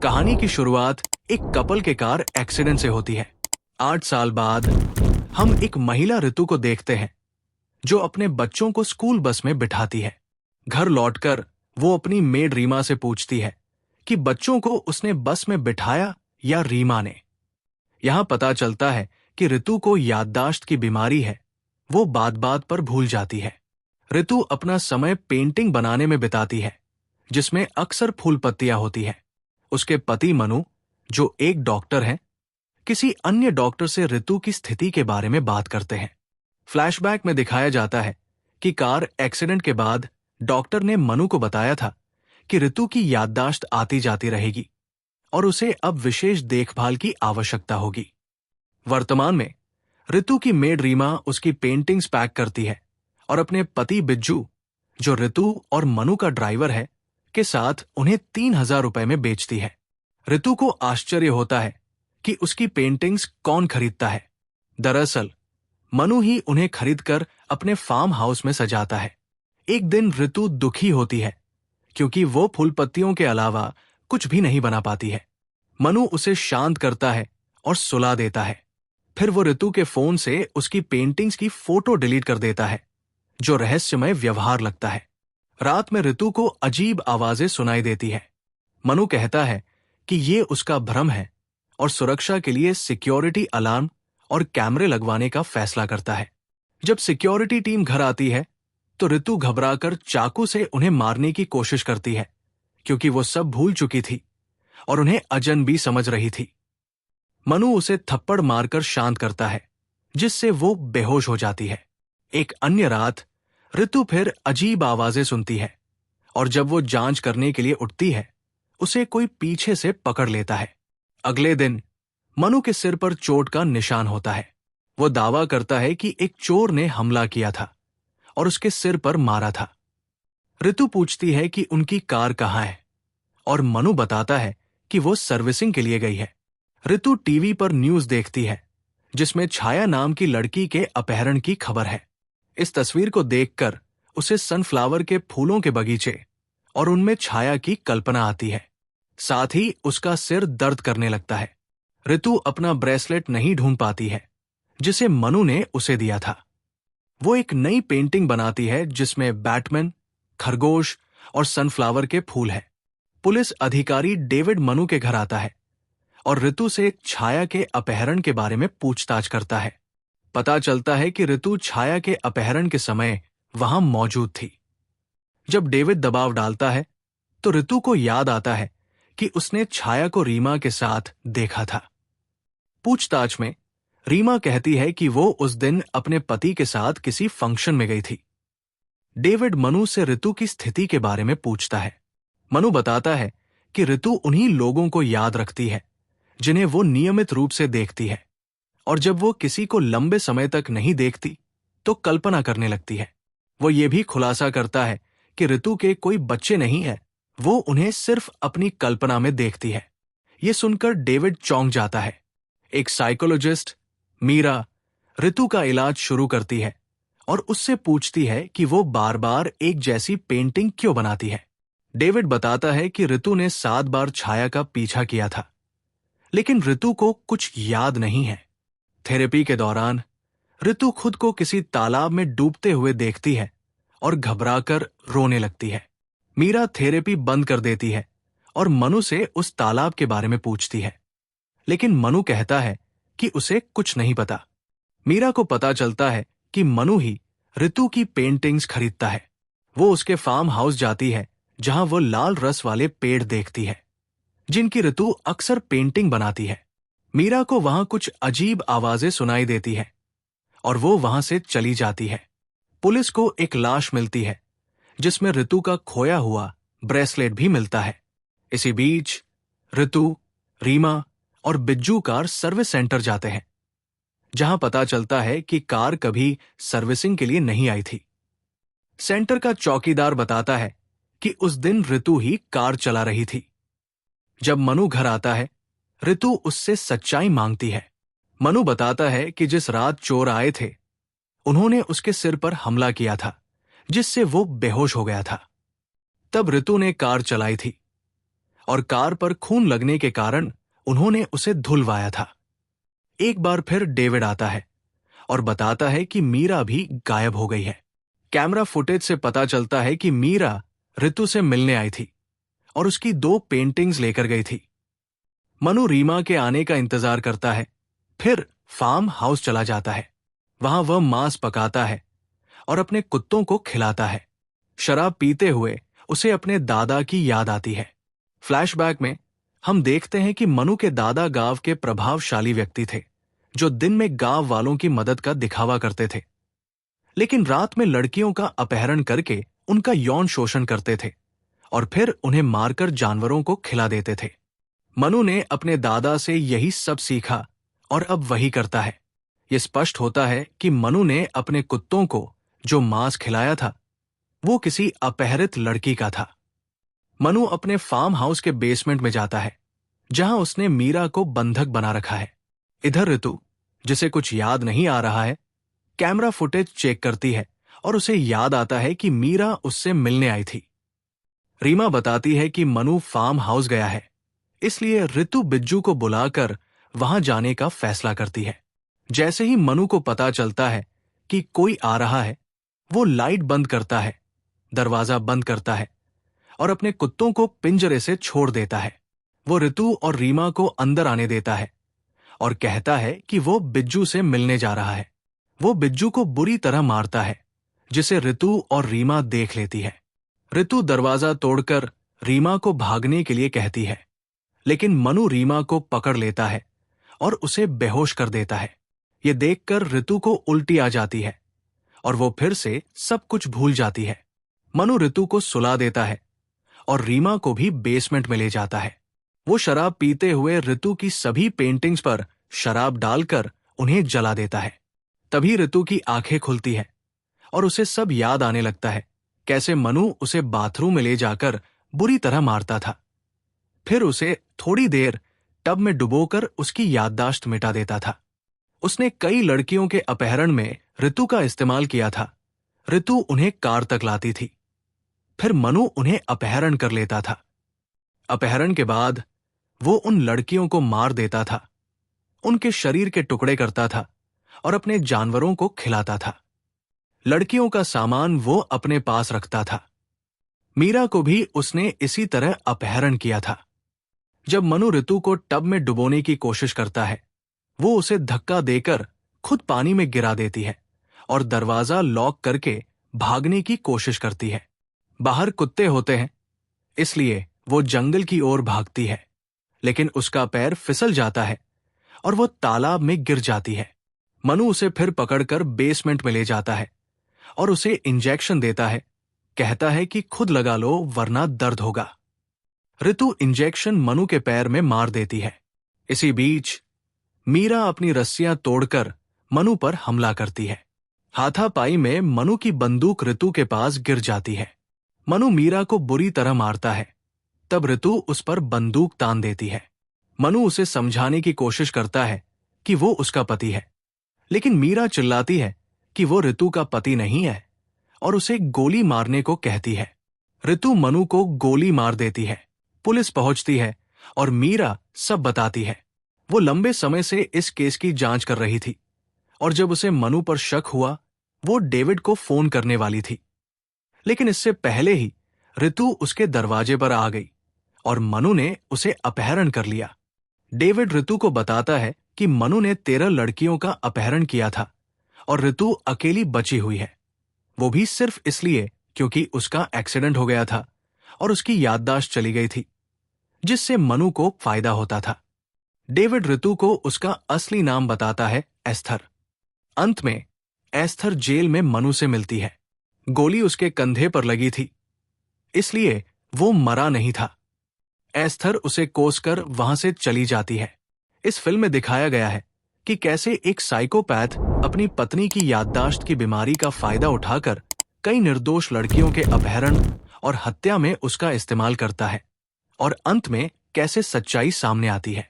कहानी की शुरुआत एक कपल के कार एक्सीडेंट से होती है। 8 साल बाद हम एक महिला ऋतु को देखते हैं जो अपने बच्चों को स्कूल बस में बिठाती है। घर लौटकर वो अपनी मेड रीमा से पूछती है कि बच्चों को उसने बस में बिठाया या रीमा ने। यहां पता चलता है कि ऋतु को याददाश्त की बीमारी है, वो बात बात पर भूल जाती है। ऋतु अपना समय पेंटिंग बनाने में बिताती है जिसमें अक्सर फूल पत्तियां होती हैं। उसके पति मनु, जो एक डॉक्टर हैं, किसी अन्य डॉक्टर से ऋतु की स्थिति के बारे में बात करते हैं। फ्लैशबैक में दिखाया जाता है कि कार एक्सीडेंट के बाद डॉक्टर ने मनु को बताया था कि ऋतु की याददाश्त आती जाती रहेगी और उसे अब विशेष देखभाल की आवश्यकता होगी। वर्तमान में ऋतु की मेड रीमा उसकी पेंटिंग्स पैक करती है और अपने पति बिज्जू, जो ऋतु और मनु का ड्राइवर है, के साथ उन्हें 3,000 रुपए में बेचती है। ऋतु को आश्चर्य होता है कि उसकी पेंटिंग्स कौन खरीदता है। दरअसल मनु ही उन्हें खरीदकर अपने फार्म हाउस में सजाता है। एक दिन ऋतु दुखी होती है क्योंकि वो फूल पत्तियों के अलावा कुछ भी नहीं बना पाती है। मनु उसे शांत करता है और सुला देता है। फिर वो ऋतु के फोन से उसकी पेंटिंग्स की फोटो डिलीट कर देता है, जो रहस्यमय व्यवहार लगता है। रात में ऋतु को अजीब आवाजें सुनाई देती है। मनु कहता है कि ये उसका भ्रम है और सुरक्षा के लिए सिक्योरिटी अलार्म और कैमरे लगवाने का फैसला करता है। जब सिक्योरिटी टीम घर आती है तो ऋतु घबराकर चाकू से उन्हें मारने की कोशिश करती है क्योंकि वो सब भूल चुकी थी और उन्हें अजनबी समझ रही थी। मनु उसे थप्पड़ मारकर शांत करता है जिससे वो बेहोश हो जाती है। एक अन्य रात ऋतु फिर अजीब आवाजें सुनती है और जब वो जांच करने के लिए उठती है उसे कोई पीछे से पकड़ लेता है। अगले दिन मनु के सिर पर चोट का निशान होता है। वो दावा करता है कि एक चोर ने हमला किया था और उसके सिर पर मारा था। ऋतु पूछती है कि उनकी कार कहाँ है और मनु बताता है कि वो सर्विसिंग के लिए गई है। ऋतु टीवी पर न्यूज देखती है जिसमें छाया नाम की लड़की के अपहरण की खबर है। इस तस्वीर को देखकर उसे सनफ्लावर के फूलों के बगीचे और उनमें छाया की कल्पना आती है। साथ ही उसका सिर दर्द करने लगता है। ऋतु अपना ब्रेसलेट नहीं ढूंढ पाती है जिसे मनु ने उसे दिया था। वो एक नई पेंटिंग बनाती है जिसमें बैटमैन, खरगोश और सनफ्लावर के फूल हैं। पुलिस अधिकारी डेविड मनु के घर आता है और ऋतु से छाया के अपहरण के बारे में पूछताछ करता है। पता चलता है कि ऋतु छाया के अपहरण के समय वहां मौजूद थी। जब डेविड दबाव डालता है तो ऋतु को याद आता है कि उसने छाया को रीमा के साथ देखा था। पूछताछ में रीमा कहती है कि वो उस दिन अपने पति के साथ किसी फंक्शन में गई थी। डेविड मनु से ऋतु की स्थिति के बारे में पूछता है। मनु बताता है कि ऋतु उन्हीं लोगों को याद रखती है जिन्हें वो नियमित रूप से देखती है और जब वो किसी को लंबे समय तक नहीं देखती तो कल्पना करने लगती है। वो ये भी खुलासा करता है कि ऋतु के कोई बच्चे नहीं है, वो उन्हें सिर्फ अपनी कल्पना में देखती है। ये सुनकर डेविड चौंक जाता है। एक साइकोलॉजिस्ट मीरा ऋतु का इलाज शुरू करती है और उससे पूछती है कि वो बार बार एक जैसी पेंटिंग क्यों बनाती है। डेविड बताता है कि ऋतु ने 7 बार छाया का पीछा किया था, लेकिन ऋतु को कुछ याद नहीं है। थेरेपी के दौरान ऋतु खुद को किसी तालाब में डूबते हुए देखती है और घबराकर रोने लगती है। मीरा थेरेपी बंद कर देती है और मनु से उस तालाब के बारे में पूछती है, लेकिन मनु कहता है कि उसे कुछ नहीं पता। मीरा को पता चलता है कि मनु ही ऋतु की पेंटिंग्स खरीदता है। वो उसके फार्म हाउस जाती है जहां वो लाल रस वाले पेड़ देखती है जिनकी ऋतु अक्सर पेंटिंग बनाती है। मीरा को वहां कुछ अजीब आवाजें सुनाई देती है और वो वहां से चली जाती है। पुलिस को एक लाश मिलती है जिसमें ऋतु का खोया हुआ ब्रेसलेट भी मिलता है। इसी बीच ऋतु, रीमा और बिज्जू कार सर्विस सेंटर जाते हैं जहां पता चलता है कि कार कभी सर्विसिंग के लिए नहीं आई थी। सेंटर का चौकीदार बताता है कि उस दिन ऋतु ही कार चला रही थी। जब मनु घर आता है ऋतु उससे सच्चाई मांगती है। मनु बताता है कि जिस रात चोर आए थे उन्होंने उसके सिर पर हमला किया था जिससे वो बेहोश हो गया था। तब ऋतु ने कार चलाई थी और कार पर खून लगने के कारण उन्होंने उसे धुलवाया था। एक बार फिर डेविड आता है और बताता है कि मीरा भी गायब हो गई है। कैमरा फुटेज से पता चलता है कि मीरा ऋतु से मिलने आई थी और उसकी 2 पेंटिंग्स लेकर गई थी। मनु रीमा के आने का इंतजार करता है, फिर फार्म हाउस चला जाता है। वहां वह मांस पकाता है और अपने कुत्तों को खिलाता है। शराब पीते हुए उसे अपने दादा की याद आती है। फ्लैशबैक में हम देखते हैं कि मनु के दादा गांव के प्रभावशाली व्यक्ति थे, जो दिन में गांव वालों की मदद का दिखावा करते थे, लेकिन रात में लड़कियों का अपहरण करके उनका यौन शोषण करते थे और फिर उन्हें मारकर जानवरों को खिला देते थे। मनु ने अपने दादा से यही सब सीखा और अब वही करता है। यह स्पष्ट होता है कि मनु ने अपने कुत्तों को जो मांस खिलाया था वो किसी अपहरित लड़की का था। मनु अपने फार्म हाउस के बेसमेंट में जाता है, जहां उसने मीरा को बंधक बना रखा है। इधर ऋतु, जिसे कुछ याद नहीं आ रहा है, कैमरा फुटेज चेक करती है और उसे याद आता है कि मीरा उससे मिलने आई थी। रीमा बताती है कि मनु फार्म हाउस गया है, इसलिए ऋतु बिज्जू को बुलाकर वहां जाने का फैसला करती है। जैसे ही मनु को पता चलता है कि कोई आ रहा है, वो लाइट बंद करता है, दरवाजा बंद करता है और अपने कुत्तों को पिंजरे से छोड़ देता है। वो ऋतु और रीमा को अंदर आने देता है और कहता है कि वो बिज्जू से मिलने जा रहा है। वो बिज्जू को बुरी तरह मारता है, जिसे ऋतु और रीमा देख लेती है। ऋतु दरवाजा तोड़कर रीमा को भागने के लिए कहती है, लेकिन मनु रीमा को पकड़ लेता है और उसे बेहोश कर देता है। ये देखकर ऋतु को उल्टी आ जाती है और वो फिर से सब कुछ भूल जाती है। मनु ऋतु को सुला देता है और रीमा को भी बेसमेंट में ले जाता है। वो शराब पीते हुए ऋतु की सभी पेंटिंग्स पर शराब डालकर उन्हें जला देता है। तभी ऋतु की आंखें खुलती हैं और उसे सब याद आने लगता है, कैसे मनु उसे बाथरूम में ले जाकर बुरी तरह मारता था, फिर उसे थोड़ी देर टब में डुबोकर उसकी याददाश्त मिटा देता था। उसने कई लड़कियों के अपहरण में ऋतु का इस्तेमाल किया था। ऋतु उन्हें कार तक लाती थी, फिर मनु उन्हें अपहरण कर लेता था। अपहरण के बाद वो उन लड़कियों को मार देता था, उनके शरीर के टुकड़े करता था और अपने जानवरों को खिलाता था। लड़कियों का सामान वो अपने पास रखता था। मीरा को भी उसने इसी तरह अपहरण किया था। जब मनु ऋतु को टब में डुबोने की कोशिश करता है, वो उसे धक्का देकर खुद पानी में गिरा देती है और दरवाजा लॉक करके भागने की कोशिश करती है। बाहर कुत्ते होते हैं, इसलिए वो जंगल की ओर भागती है, लेकिन उसका पैर फिसल जाता है और वो तालाब में गिर जाती है। मनु उसे फिर पकड़कर बेसमेंट में ले जाता है और उसे इंजेक्शन देता है। कहता है कि खुद लगा लो वरना दर्द होगा। ऋतु इंजेक्शन मनु के पैर में मार देती है। इसी बीच मीरा अपनी रस्सियां तोड़कर मनु पर हमला करती है। हाथापाई में मनु की बंदूक ऋतु के पास गिर जाती है। मनु मीरा को बुरी तरह मारता है, तब ऋतु उस पर बंदूक तान देती है। मनु उसे समझाने की कोशिश करता है कि वो उसका पति है, लेकिन मीरा चिल्लाती है कि वो ऋतु का पति नहीं है और उसे गोली मारने को कहती है। ऋतु मनु को गोली मार देती है। पुलिस पहुंचती है और मीरा सब बताती है। वो लंबे समय से इस केस की जांच कर रही थी और जब उसे मनु पर शक हुआ, वो डेविड को फोन करने वाली थी, लेकिन इससे पहले ही ऋतु उसके दरवाजे पर आ गई और मनु ने उसे अपहरण कर लिया। डेविड ऋतु को बताता है कि मनु ने 13 लड़कियों का अपहरण किया था और ऋतु अकेली बची हुई है, वो भी सिर्फ इसलिए क्योंकि उसका एक्सीडेंट हो गया था और उसकी याददाश्त चली गई थी, जिससे मनु को फायदा होता था। डेविड ऋतु को उसका असली नाम बताता है, एस्थर। अंत में एस्थर जेल में मनु से मिलती है। गोली उसके कंधे पर लगी थी, इसलिए वो मरा नहीं था। एस्थर उसे कोसकर वहां से चली जाती है। इस फिल्म में दिखाया गया है कि कैसे एक साइकोपैथ अपनी पत्नी की याददाश्त की बीमारी का फायदा उठाकर कई निर्दोष लड़कियों के अपहरण और हत्या में उसका इस्तेमाल करता है और अंत में कैसे सच्चाई सामने आती है।